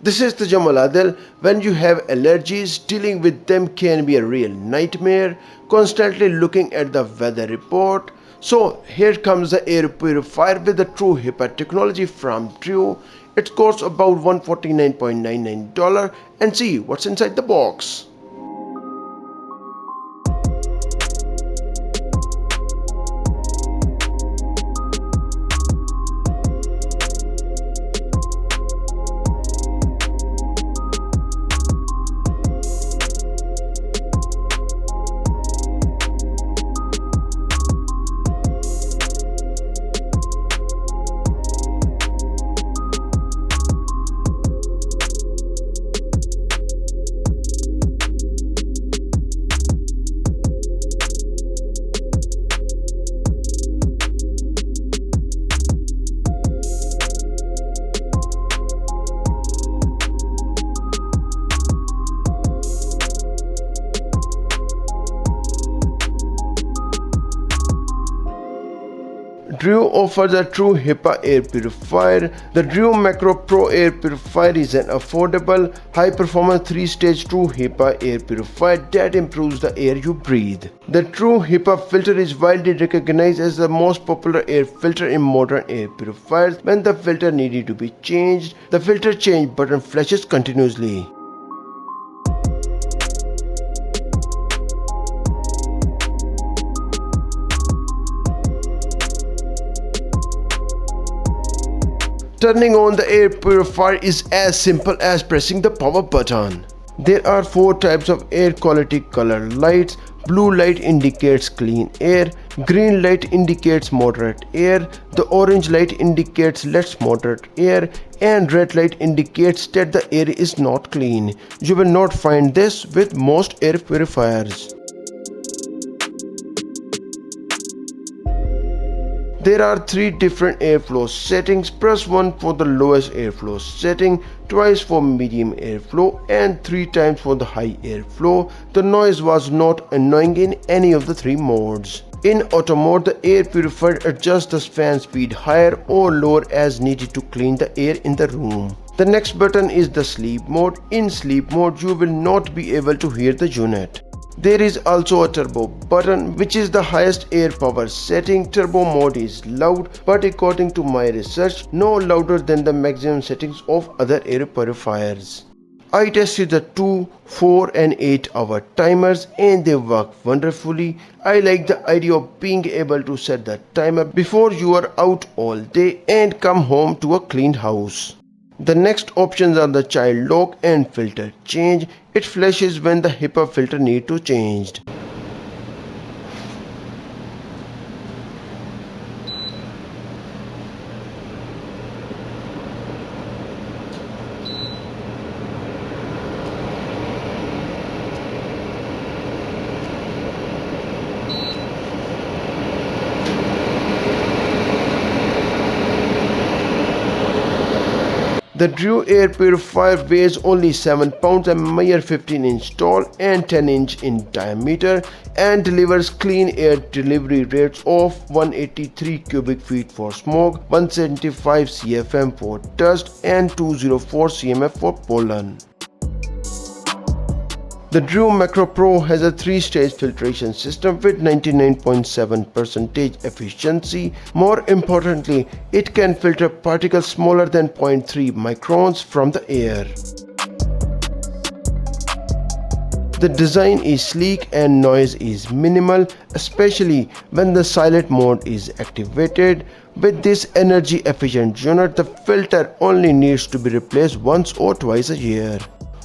This is the Jamal. When you have allergies, dealing with them can be a real nightmare, constantly looking at the weather report. So here comes the air purifier with the True HEPA technology from DREO. It costs about $149.99 and see what's inside the box. DREO offers a True HEPA air purifier. The DREO Macro Pro air purifier is an affordable, high-performance 3-stage True HEPA air purifier that improves the air you breathe. The True HEPA filter is widely recognized as the most popular air filter in modern air purifiers. When the filter needed to be changed, the filter change button flashes continuously. Turning on the air purifier is as simple as pressing the power button. There are 4 types of air quality color lights. Blue light indicates clean air, green light indicates moderate air, the orange light indicates less moderate air, and red light indicates that the air is not clean. You will not find this with most air purifiers. There are 3 different airflow settings. Press 1 for the lowest airflow setting, twice for medium airflow, and 3 times for the high airflow. The noise was not annoying in any of the 3 modes. In auto mode, the air purifier adjusts the fan speed higher or lower as needed to clean the air in the room. The next button is the sleep mode. In sleep mode, you will not be able to hear the unit. There is also a turbo button, which is the highest air power setting. Turbo mode is loud, but according to my research, no louder than the maximum settings of other air purifiers. I tested the 2, 4 and 8 hour timers and they work wonderfully. I like the idea of being able to set the timer before you are out all day and come home to a cleaned house. The next options are the child lock and filter change. It flashes when the HEPA filter need to changed. The DREO Air Purifier weighs only 7 pounds and measures 15 inch tall and 10 inch in diameter and delivers clean air delivery rates of 183 cubic feet for smoke, 175 CFM for dust and 204 cmf for pollen. The DREO Macro Pro has a 3-stage filtration system with 99.7% efficiency. More importantly, it can filter particles smaller than 0.3 microns from the air. The design is sleek and noise is minimal, especially when the silent mode is activated. With this energy efficient unit, the filter only needs to be replaced once or twice a year.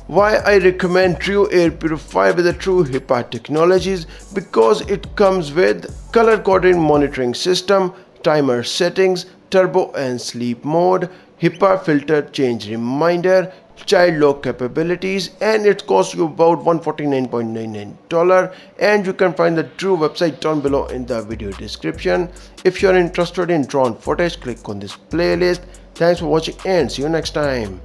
Why I recommend DREO Air Purifier with the True HEPA technologies? Because it comes with color coded monitoring system, timer settings, turbo and sleep mode, HEPA filter change reminder, child lock capabilities, and it costs you about $149.99, and you can find the DREO website down below in the video description. If you are interested in drone footage, click on this playlist. Thanks for watching and see you next time.